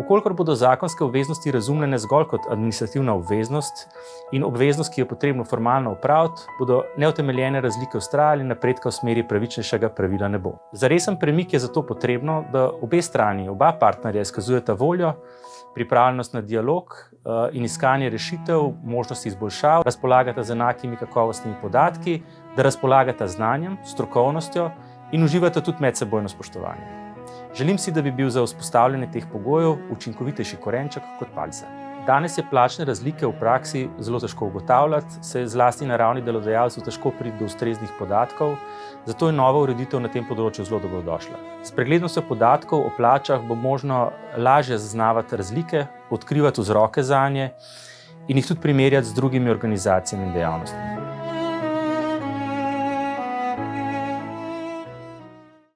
Vkolikor bodo zakonske obveznosti razumljene zgolj kot administrativna obveznost in obveznost, ki jo potrebno formalno opraviti, bodo neutemeljene razlike vztrajale in napredka v smeri pravičnejšega pravila ne bo. Za resen premik je zato potrebno, da oba partnerja izkazujeta voljo, pripravljenost na dialog in iskanje rešitev, možnosti izboljšav, razpolagata z enakimi kakovostnimi podatki, da razpolagata znanjem, strokovnostjo in uživata tudi medsebojno spoštovanje. Želim si, da bi bil za vzpostavljanje teh pogojev učinkovitejši korenček kot palica. Danes je plačne razlike v praksi zelo težko ugotavljati, saj zlasti na ravni delodajalcev težko priti do ustreznih podatkov, zato je nova ureditev na tem področju zelo dobrodošla. S preglednostjo podatkov o plačah bo možno lažje zaznavati razlike, odkrivati vzroke zanje in jih tudi primerjati z drugimi organizacijami in dejavnostmi.